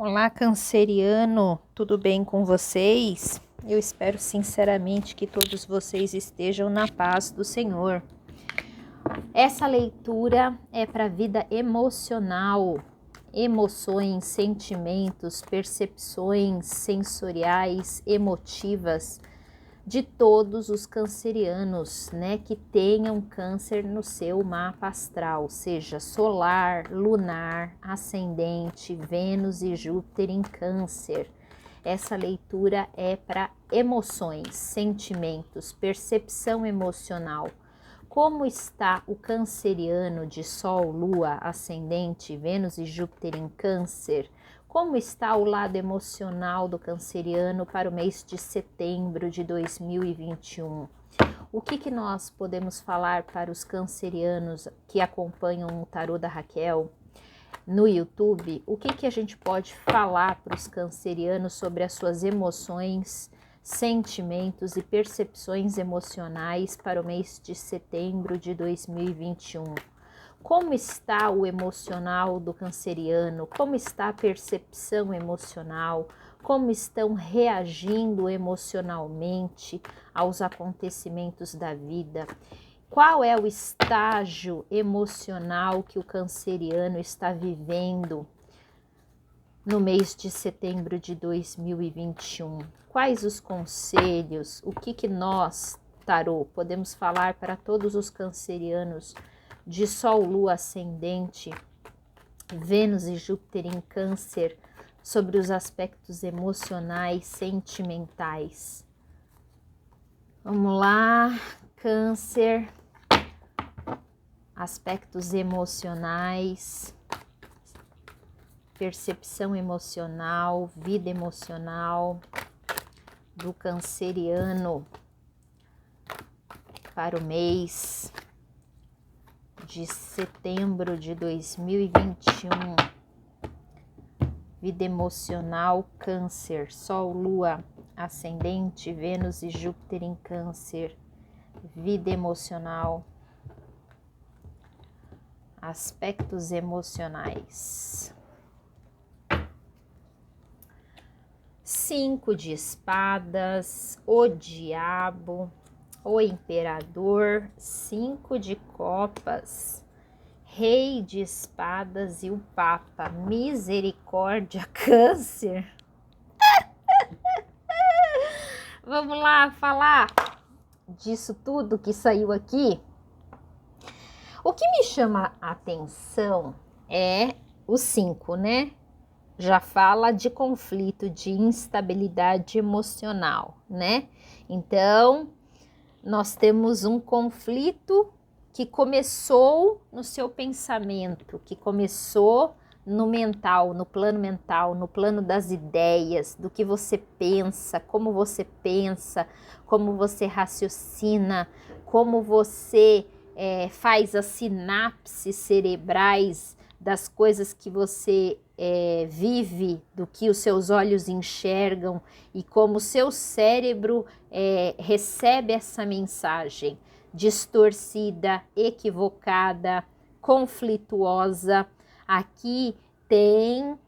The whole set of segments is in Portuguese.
Olá, canceriano, tudo bem com vocês? Eu espero sinceramente que todos vocês estejam na paz do Senhor. Essa leitura é para a vida emocional, emoções, sentimentos, percepções sensoriais, emotivas de todos os cancerianos, né, que tenham câncer no seu mapa astral, seja solar, lunar, ascendente, Vênus e Júpiter em câncer. Essa leitura é para emoções, sentimentos, percepção emocional. Como está o canceriano de Sol, Lua, Ascendente, Vênus e Júpiter em Câncer? Como está o lado emocional do canceriano para o mês de setembro de 2021? O que nós podemos falar para os cancerianos que acompanham o Tarô da Raquel no YouTube? O que a gente pode falar para os cancerianos sobre as suas emoções, sentimentos e percepções emocionais para o mês de setembro de 2021? Como está o emocional do canceriano? Como está a percepção emocional? Como estão reagindo emocionalmente aos acontecimentos da vida? Qual é o estágio emocional que o canceriano está vivendo no mês de setembro de 2021? Quais os conselhos? O que nós, tarô, podemos falar para todos os cancerianos de Sol, Lua, Ascendente, Vênus e Júpiter em Câncer sobre os aspectos emocionais, sentimentais? Vamos lá, Câncer, aspectos emocionais, percepção emocional, vida emocional do canceriano para o mês de setembro de 2021. Vida emocional, Câncer, Sol, Lua, Ascendente, Vênus e Júpiter em Câncer. Vida emocional, aspectos emocionais. 5 de espadas, o diabo, o imperador, 5 de copas, rei de espadas e o papa. Misericórdia, Câncer. Vamos lá falar disso tudo que saiu aqui. O que me chama a atenção é o 5, né? Já fala de conflito, de instabilidade emocional, né? Então, nós temos um conflito que começou no seu pensamento, que começou no mental, no plano das ideias, do que você pensa, como você raciocina, como você faz as sinapses cerebrais das coisas que você vive, do que os seus olhos enxergam e como o seu cérebro recebe essa mensagem distorcida, equivocada, conflituosa. Aqui tem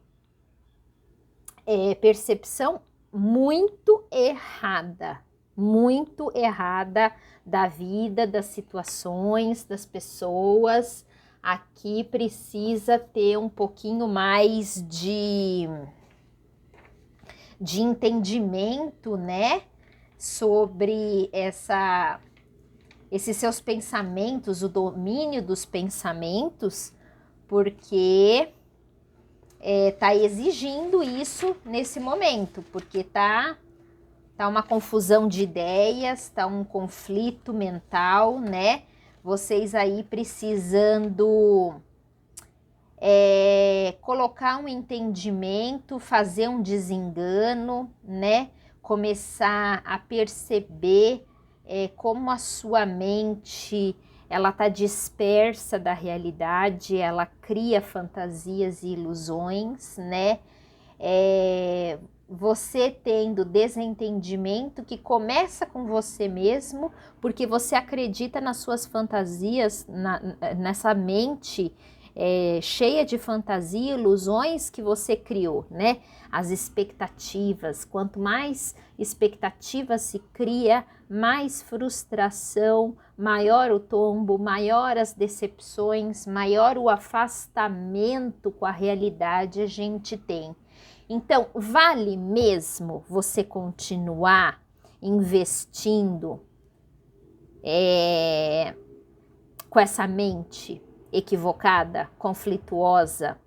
percepção muito errada da vida, das situações, das pessoas. Aqui precisa ter um pouquinho mais de entendimento, né, sobre esses seus pensamentos, o domínio dos pensamentos, porque tá exigindo isso nesse momento, porque tá uma confusão de ideias, tá um conflito mental, né? Vocês aí precisando colocar um entendimento, fazer um desengano, né? Começar a perceber como a sua mente ela tá dispersa da realidade, ela cria fantasias e ilusões, né? Você tendo desentendimento que começa com você mesmo, porque você acredita nas suas fantasias, nessa mente cheia de fantasia, ilusões que você criou, né? As expectativas, quanto mais expectativa se cria, mais frustração, maior o tombo, maior as decepções, maior o afastamento com a realidade a gente tem. Então, vale mesmo você continuar investindo com essa mente equivocada, conflituosa?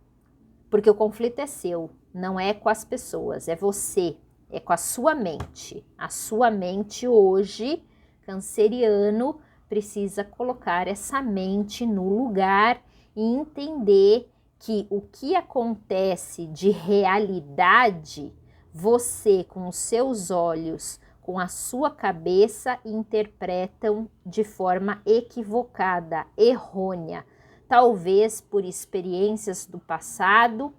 Porque o conflito é seu, não é com as pessoas, é você, é com a sua mente. A sua mente hoje, canceriano, precisa colocar essa mente no lugar e entender que o que acontece de realidade, você com os seus olhos, com a sua cabeça, interpretam de forma equivocada, errônea. Talvez por experiências do passado,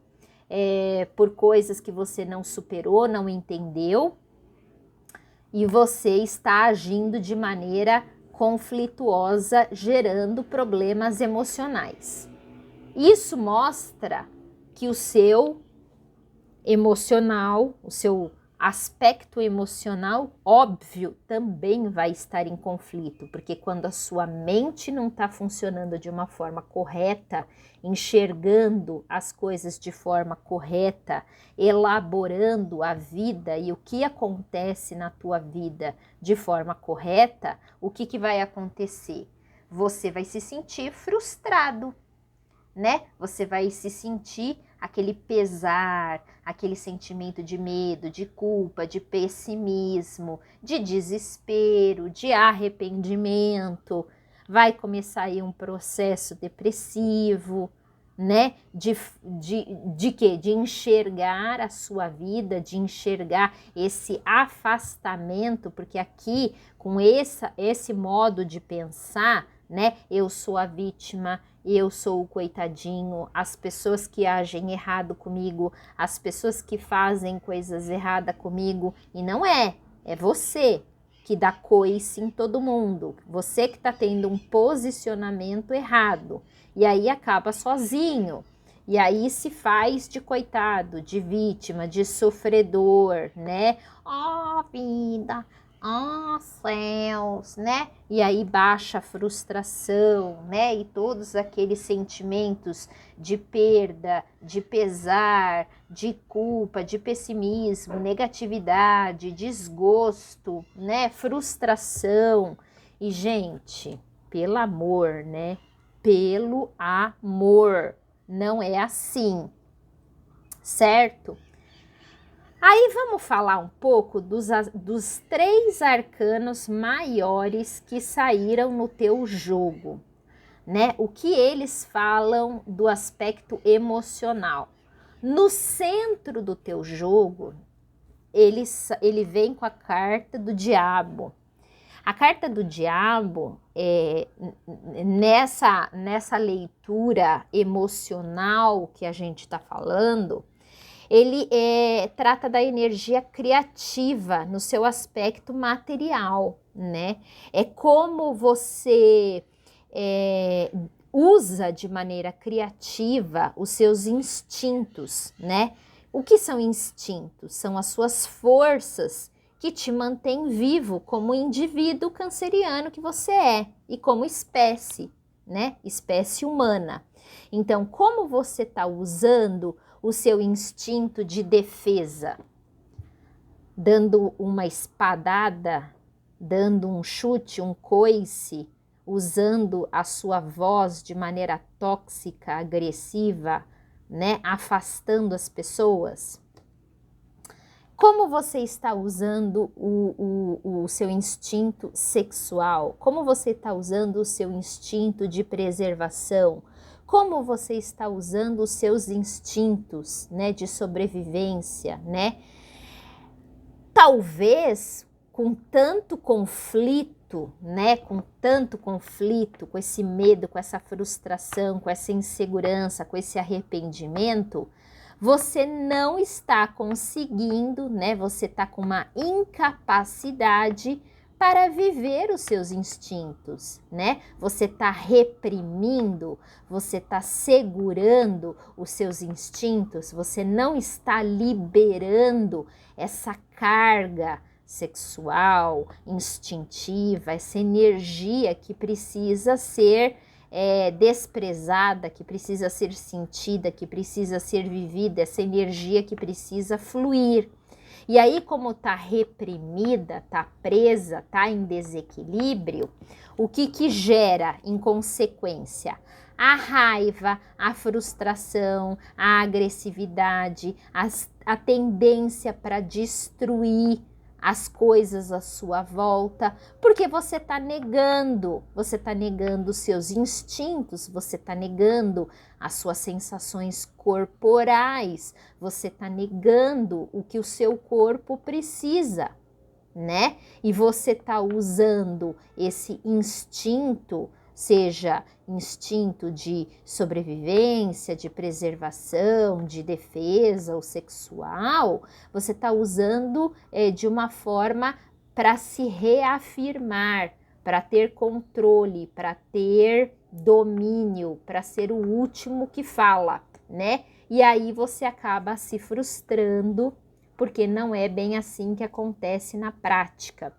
por coisas que você não superou, não entendeu, e você está agindo de maneira conflituosa, gerando problemas emocionais. Isso mostra que o seu emocional, o seu aspecto emocional, óbvio, também vai estar em conflito, porque quando a sua mente não está funcionando de uma forma correta, enxergando as coisas de forma correta, elaborando a vida e o que acontece na tua vida de forma correta, o que vai acontecer? Você vai se sentir frustrado, né? Você vai se sentir aquele pesar, aquele sentimento de medo, de culpa, de pessimismo, de desespero, de arrependimento. Vai começar aí um processo depressivo, né? De quê? De enxergar a sua vida, de enxergar esse afastamento, porque aqui, com esse modo de pensar, né? Eu sou a vítima, eu sou o coitadinho, as pessoas que agem errado comigo, as pessoas que fazem coisas erradas comigo, e não é você que dá coice em todo mundo, você que está tendo um posicionamento errado, e aí acaba sozinho, e aí se faz de coitado, de vítima, de sofredor, né? Ó, vida! Ah, céus, né? E aí baixa a frustração, né? E todos aqueles sentimentos de perda, de pesar, de culpa, de pessimismo, negatividade, desgosto, né? Frustração. E, gente, pelo amor, né? Pelo amor, não é assim, certo? Aí vamos falar um pouco dos 3 arcanos maiores que saíram no teu jogo, né? O que eles falam do aspecto emocional. No centro do teu jogo, ele vem com a carta do diabo. A carta do diabo, nessa leitura emocional que a gente está falando, ele trata da energia criativa no seu aspecto material, né? É como você usa de maneira criativa os seus instintos, né? O que são instintos? São as suas forças que te mantêm vivo como indivíduo canceriano que você é e como espécie, né? Espécie humana. Então, como você está usando o seu instinto de defesa, dando uma espadada, dando um chute, um coice, usando a sua voz de maneira tóxica, agressiva, né, afastando as pessoas? Como você está usando o seu instinto sexual? Como você está usando o seu instinto de preservação? Como você está usando os seus instintos, né, de sobrevivência, né? Talvez com tanto conflito, né, com tanto conflito, com esse medo, com essa frustração, com essa insegurança, com esse arrependimento, você não está conseguindo, né, você está com uma incapacidade para viver os seus instintos, né? Você está reprimindo, você está segurando os seus instintos, você não está liberando essa carga sexual, instintiva, essa energia que precisa ser desprezada, que precisa ser sentida, que precisa ser vivida, essa energia que precisa fluir. E aí, como tá reprimida, tá presa, tá em desequilíbrio, o que gera em consequência? A raiva, a frustração, a agressividade, a tendência para destruir as coisas à sua volta, porque você está negando os seus instintos, você está negando as suas sensações corporais, você está negando o que o seu corpo precisa, né? E você está usando esse instinto, seja instinto de sobrevivência, de preservação, de defesa ou sexual, você está usando de uma forma para se reafirmar, para ter controle, para ter domínio, para ser o último que fala, né? E aí você acaba se frustrando, porque não é bem assim que acontece na prática.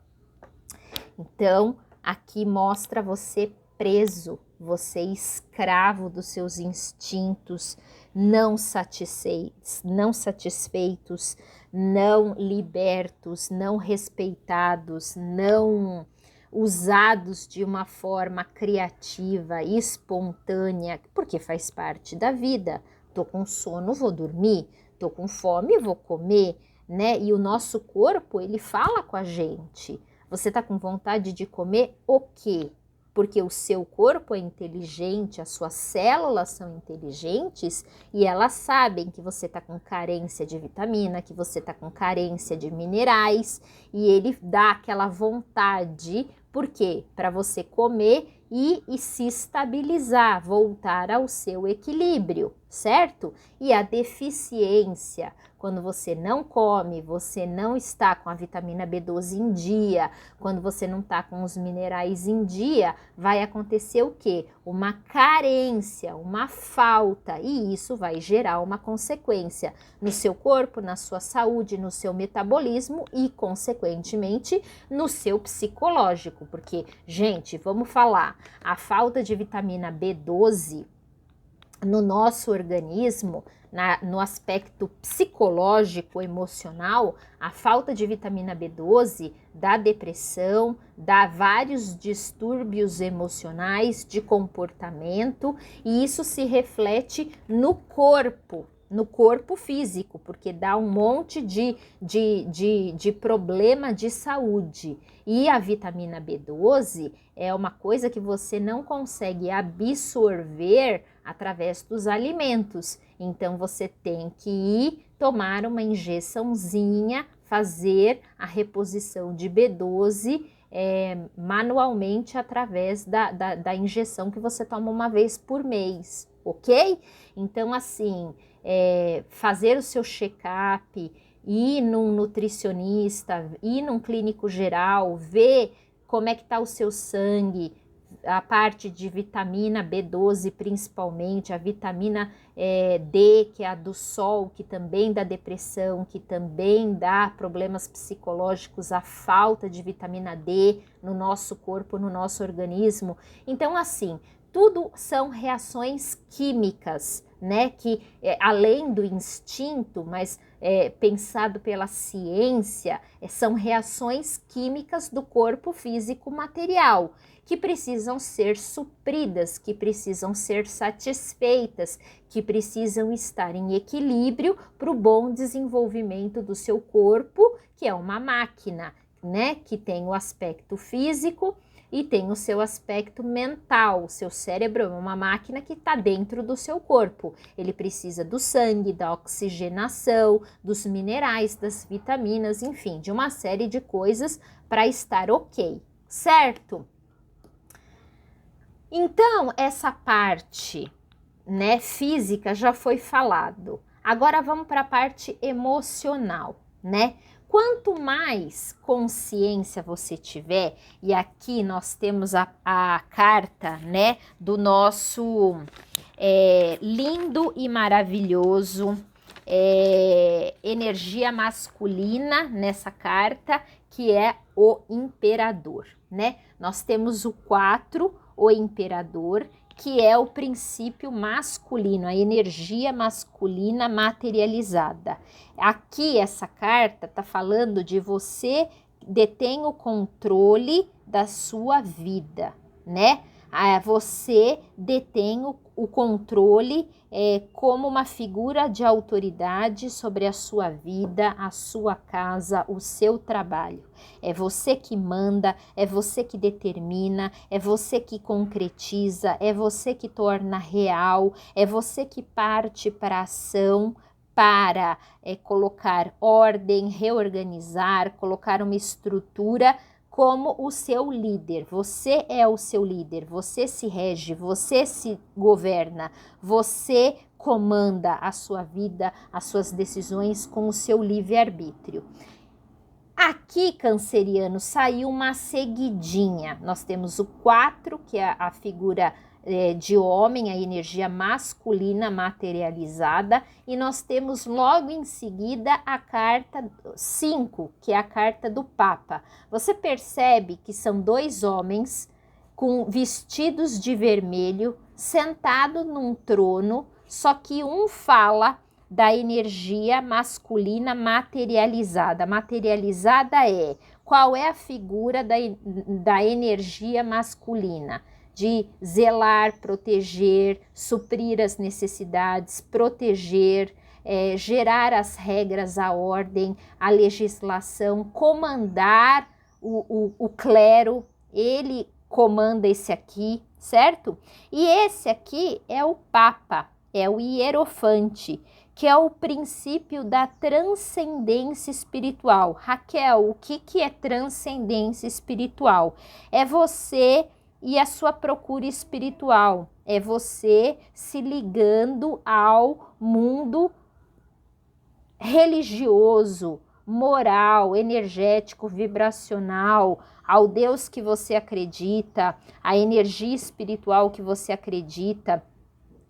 Então, aqui mostra você preso, você escravo dos seus instintos, não satisfeitos, não libertos, não respeitados, não usados de uma forma criativa, espontânea, porque faz parte da vida. Tô com sono, vou dormir, tô com fome, vou comer, né? E o nosso corpo, ele fala com a gente. Você tá com vontade de comer o quê? Porque o seu corpo é inteligente, as suas células são inteligentes e elas sabem que você está com carência de vitamina, que você está com carência de minerais, e ele dá aquela vontade, por quê? Para você comer e se estabilizar, voltar ao seu equilíbrio, certo? E a deficiência, quando você não come, você não está com a vitamina B12 em dia, quando você não está com os minerais em dia, vai acontecer o quê? Uma carência, uma falta, e isso vai gerar uma consequência no seu corpo, na sua saúde, no seu metabolismo e, consequentemente, no seu psicológico, porque, gente, vamos falar, a falta de vitamina B12 no nosso organismo, no aspecto psicológico, emocional, a falta de vitamina B12 dá depressão, dá vários distúrbios emocionais de comportamento, e isso se reflete no corpo físico, porque dá um monte de problema de saúde. E a vitamina B12 é uma coisa que você não consegue absorver através dos alimentos. Então você tem que ir tomar uma injeçãozinha, fazer a reposição de B12 manualmente através da injeção que você toma uma vez por mês, ok? Então, assim, fazer o seu check-up, ir num nutricionista, ir num clínico geral, ver como é que tá o seu sangue, a parte de vitamina B12 principalmente, a vitamina D, que é a do sol, que também dá depressão, que também dá problemas psicológicos, a falta de vitamina D no nosso corpo, no nosso organismo. Então, assim, tudo são reações químicas, né, que além do instinto, mas pensado pela ciência, são reações químicas do corpo físico material, que precisam ser supridas, que precisam ser satisfeitas, que precisam estar em equilíbrio para o bom desenvolvimento do seu corpo, que é uma máquina, né, que tem o aspecto físico e tem o seu aspecto mental. O seu cérebro é uma máquina que está dentro do seu corpo. Ele precisa do sangue, da oxigenação, dos minerais, das vitaminas, enfim, de uma série de coisas para estar ok, certo? Então, essa parte, né, física já foi falado. Agora vamos para a parte emocional, né? quanto mais consciência você tiver, e aqui nós temos a carta, né, do nosso lindo e maravilhoso energia masculina nessa carta, que é o imperador, né? Nós temos o 4, o imperador, que é o princípio masculino, a energia masculina materializada. Aqui essa carta tá falando de você detém o controle da sua vida, né? Você detém o controle como uma figura de autoridade sobre a sua vida, a sua casa, o seu trabalho. É você que manda, é você que determina, é você que concretiza, é você que torna real, é você que parte para a ação, para colocar ordem, reorganizar, colocar uma estrutura como o seu líder. Você é o seu líder, você se rege, você se governa, você comanda a sua vida, as suas decisões com o seu livre-arbítrio. Aqui, canceriano, saiu uma seguidinha. Nós temos o 4, que é a figura de homem, a energia masculina materializada, e nós temos logo em seguida a carta 5, que é a carta do Papa. Você percebe que são 2 homens com vestidos de vermelho, sentado num trono, só que um fala da energia masculina materializada. Materializada qual é a figura da energia masculina? De zelar, proteger, suprir as necessidades, proteger, gerar as regras, a ordem, a legislação, comandar o clero. Ele comanda esse aqui, certo? E esse aqui é o Papa, é o Hierofante, que é o princípio da transcendência espiritual. Raquel, o que é transcendência espiritual? É você e a sua procura espiritual, é você se ligando ao mundo religioso, moral, energético, vibracional, ao Deus que você acredita, à energia espiritual que você acredita,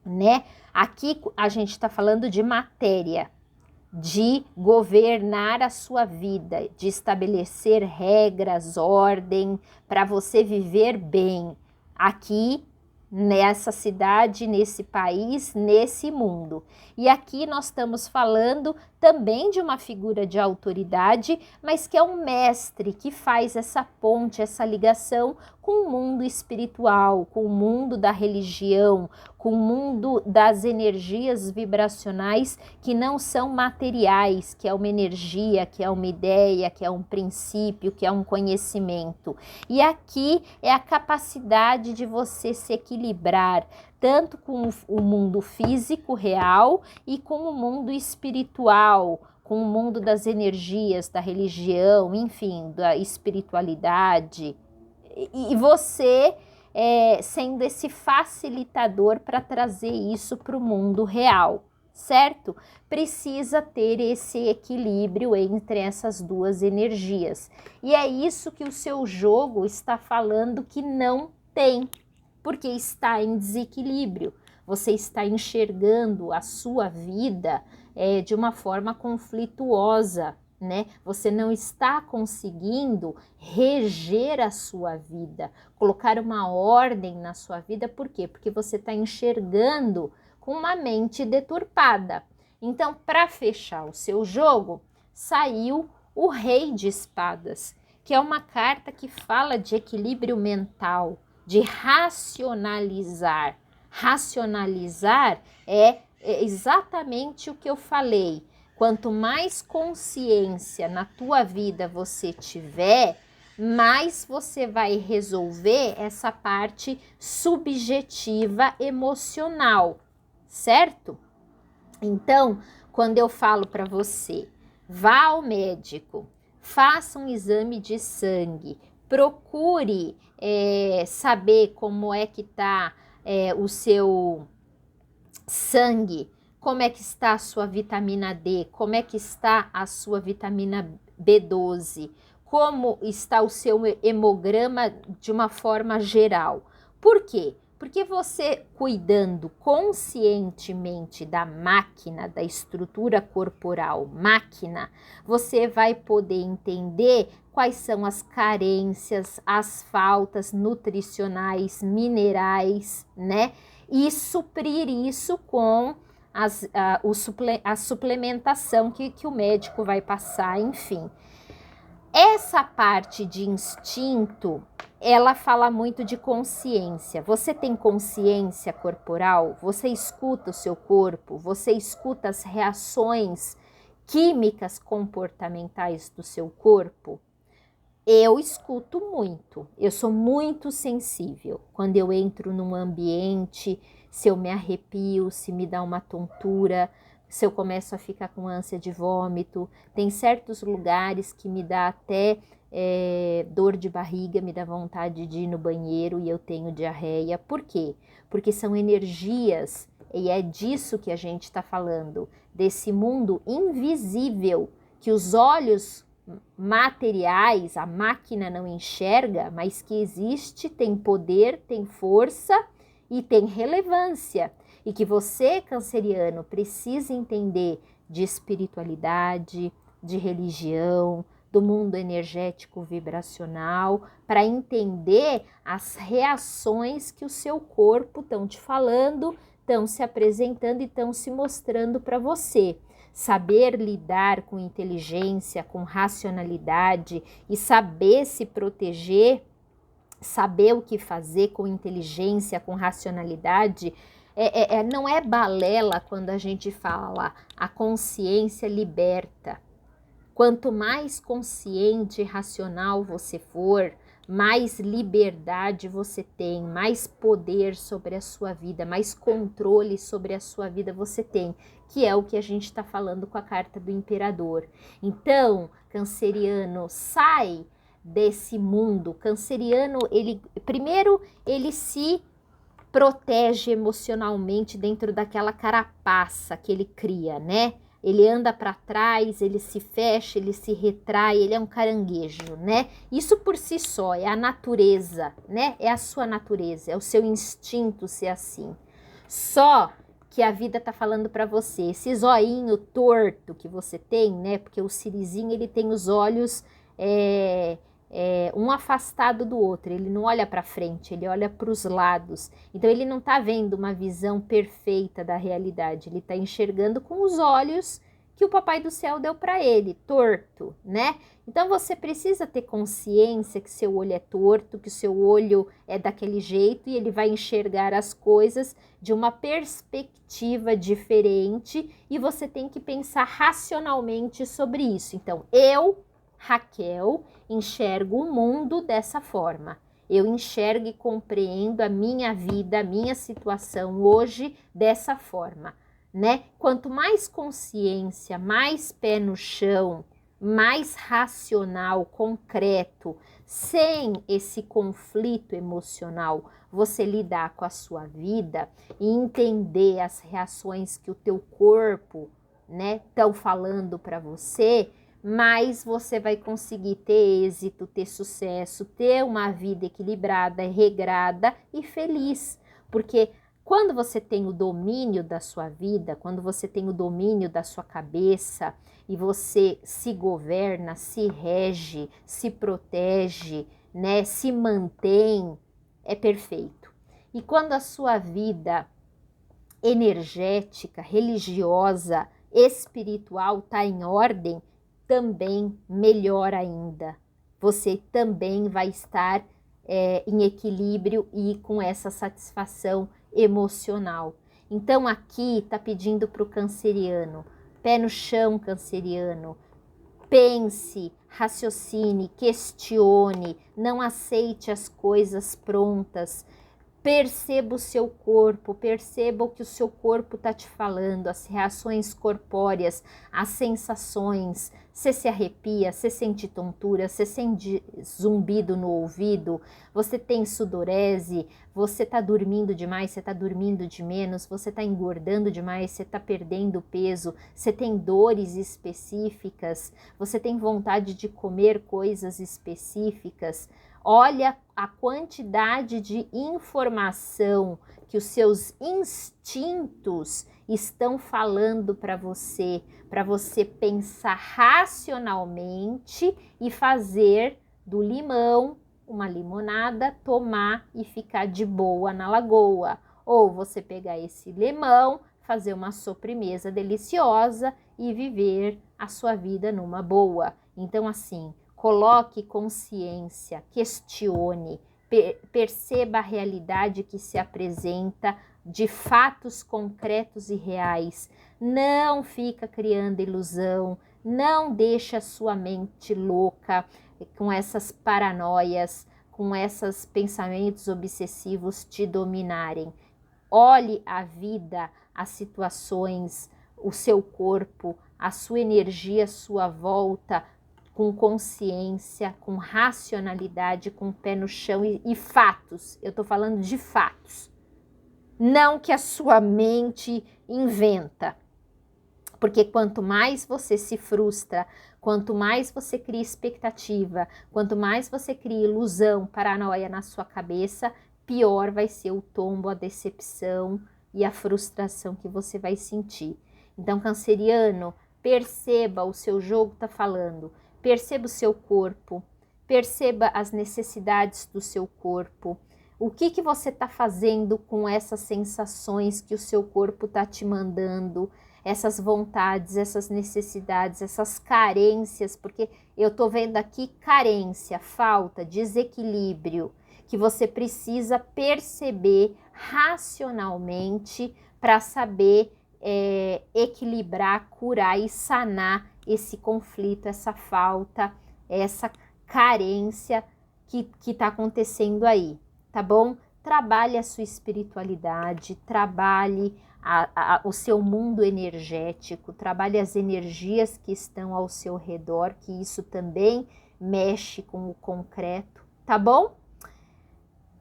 né? Aqui a gente está falando de matéria, de governar a sua vida, de estabelecer regras, ordem, para você viver bem aqui nessa cidade, nesse país, nesse mundo. E aqui nós estamos falando também de uma figura de autoridade, mas que é um mestre que faz essa ponte, essa ligação com o mundo espiritual, com o mundo da religião, com o mundo das energias vibracionais que não são materiais, que é uma energia, que é uma ideia, que é um princípio, que é um conhecimento. E aqui é a capacidade de você se equilibrar, tanto com o mundo físico real e com o mundo espiritual, com o mundo das energias, da religião, enfim, da espiritualidade. E você sendo esse facilitador para trazer isso para o mundo real, certo? Precisa ter esse equilíbrio entre essas duas energias. E é isso que o seu jogo está falando que não tem, porque está em desequilíbrio. Você está enxergando a sua vida de uma forma conflituosa, né? Você não está conseguindo reger a sua vida, colocar uma ordem na sua vida. Por quê? Porque você está enxergando com uma mente deturpada. Então, para fechar o seu jogo, saiu o Rei de Espadas, que é uma carta que fala de equilíbrio mental, de racionalizar. Racionalizar é exatamente o que eu falei. Quanto mais consciência na tua vida você tiver, mais você vai resolver essa parte subjetiva emocional, certo? Então, quando eu falo para você, vá ao médico, faça um exame de sangue, procure saber como é que está o seu sangue, como é que está a sua vitamina D, como é que está a sua vitamina B12, como está o seu hemograma de uma forma geral. Por quê? Porque você cuidando conscientemente da máquina, da estrutura corporal máquina, você vai poder entender quais são as carências, as faltas nutricionais, minerais, né? E suprir isso com a suplementação que o médico vai passar, enfim. Essa parte de instinto, ela fala muito de consciência. Você tem consciência corporal? Você escuta o seu corpo? Você escuta as reações químicas comportamentais do seu corpo? Eu escuto muito, eu sou muito sensível. Quando eu entro num ambiente, se eu me arrepio, se me dá uma tontura, se eu começo a ficar com ânsia de vômito, tem certos lugares que me dá até dor de barriga, me dá vontade de ir no banheiro e eu tenho diarreia. Por quê? Porque são energias, e é disso que a gente está falando, desse mundo invisível que os olhos materiais, a máquina não enxerga, mas que existe, tem poder, tem força e tem relevância. E que você, canceriano, precisa entender de espiritualidade, de religião, do mundo energético vibracional, para entender as reações que o seu corpo estão te falando, estão se apresentando e estão se mostrando para você. Saber lidar com inteligência, com racionalidade e saber se proteger, saber o que fazer com inteligência, com racionalidade, não é balela quando a gente fala a consciência liberta. Quanto mais consciente e racional você for, mais liberdade você tem, mais poder sobre a sua vida, mais controle sobre a sua vida você tem, que é o que a gente está falando com a carta do imperador. Então, canceriano, sai desse mundo. Canceriano, primeiro ele se protege emocionalmente dentro daquela carapaça que ele cria, né? Ele anda para trás, ele se fecha, ele se retrai, ele é um caranguejo, né? Isso por si só é a natureza, né? É a sua natureza, é o seu instinto ser assim. Só que a vida tá falando para você, esse zoinho torto que você tem, né? Porque o sirizinho, ele tem os olhos um afastado do outro, ele não olha para frente, ele olha para os lados. Então ele não está vendo uma visão perfeita da realidade, ele está enxergando com os olhos que o Papai do Céu deu para ele, torto, né? Então você precisa ter consciência que seu olho é torto, que seu olho é daquele jeito e ele vai enxergar as coisas de uma perspectiva diferente e você tem que pensar racionalmente sobre isso. Então Raquel, enxergo o mundo dessa forma. Eu enxergo e compreendo a minha vida, a minha situação hoje dessa forma, né? Quanto mais consciência, mais pé no chão, mais racional, concreto, sem esse conflito emocional, você lidar com a sua vida e entender as reações que o teu corpo, né, estão falando para você, mais você vai conseguir ter êxito, ter sucesso, ter uma vida equilibrada, regrada e feliz. Porque quando você tem o domínio da sua vida, quando você tem o domínio da sua cabeça e você se governa, se rege, se protege, né, se mantém, é perfeito. E quando a sua vida energética, religiosa, espiritual está em ordem, também melhor ainda. Você também vai estar em equilíbrio e com essa satisfação emocional. Então aqui está pedindo para o canceriano, pé no chão, canceriano, pense, raciocine, questione, não aceite as coisas prontas, Perceba o seu corpo, perceba o que o seu corpo está te falando, as reações corpóreas, as sensações. Você se arrepia, você sente tontura, você sente zumbido no ouvido, você tem sudorese, você está dormindo demais, você está dormindo de menos, você está engordando demais, você está perdendo peso, você tem dores específicas, você tem vontade de comer coisas específicas. Olha a quantidade de informação que os seus instintos estão falando para você pensar racionalmente e fazer do limão uma limonada, tomar e ficar de boa na lagoa. Ou você pegar esse limão, fazer uma sobremesa deliciosa e viver a sua vida numa boa. Então, assim, coloque consciência, questione, perceba a realidade que se apresenta de fatos concretos e reais. Não fica criando ilusão, não deixa a sua mente louca com essas paranoias, com esses pensamentos obsessivos te dominarem. Olhe a vida, as situações, o seu corpo, a sua energia, a sua volta, com consciência, com racionalidade, com o pé no chão e fatos. Eu tô falando de fatos. Não que a sua mente inventa. Porque quanto mais você se frustra, quanto mais você cria expectativa, quanto mais você cria ilusão, paranoia na sua cabeça, pior vai ser o tombo, a decepção e a frustração que você vai sentir. Então, canceriano, perceba, o seu jogo tá falando. Perceba o seu corpo, perceba as necessidades do seu corpo. O que você está fazendo com essas sensações que o seu corpo está te mandando, essas vontades, essas necessidades, essas carências, porque eu estou vendo aqui carência, falta, desequilíbrio, que você precisa perceber racionalmente para saber equilibrar, curar e sanar esse conflito, essa falta, essa carência que está acontecendo aí, tá bom? Trabalhe a sua espiritualidade, trabalhe o seu mundo energético, trabalhe as energias que estão ao seu redor, que isso também mexe com o concreto, tá bom?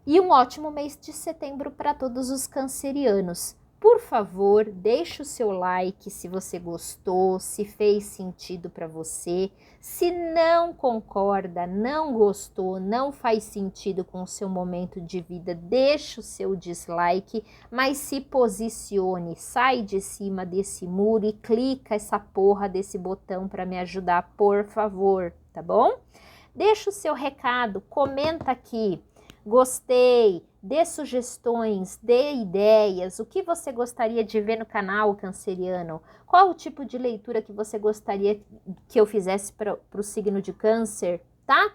E um ótimo mês de setembro para todos os cancerianos. Por favor, deixe o seu like se você gostou, se fez sentido para você. Se não concorda, não gostou, não faz sentido com o seu momento de vida, deixe o seu dislike, mas se posicione, sai de cima desse muro e clica essa porra desse botão para me ajudar, por favor, tá bom? Deixa o seu recado, comenta aqui. Gostei, dê sugestões, dê ideias, o que você gostaria de ver no canal canceriano, qual o tipo de leitura que você gostaria que eu fizesse para o signo de câncer, tá?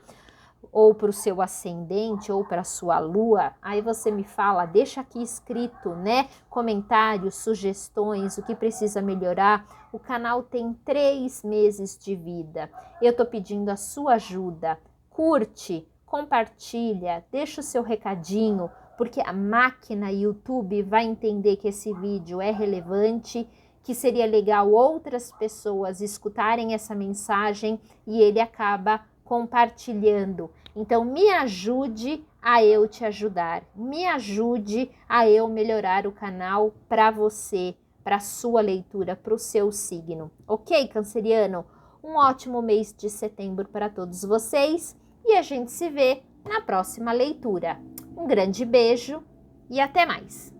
Ou para o seu ascendente, ou para a sua lua, aí você me fala, deixa aqui escrito, né? Comentários, sugestões, o que precisa melhorar. O canal tem 3 meses de vida, eu tô pedindo a sua ajuda, curte, compartilha, deixa o seu recadinho, porque a máquina YouTube vai entender que esse vídeo é relevante, que seria legal outras pessoas escutarem essa mensagem e ele acaba compartilhando. Então, me ajude a eu te ajudar, me ajude a eu melhorar o canal para você, para a sua leitura, para o seu signo. Ok, canceriano? Um ótimo mês de setembro para todos vocês. E a gente se vê na próxima leitura. Um grande beijo e até mais!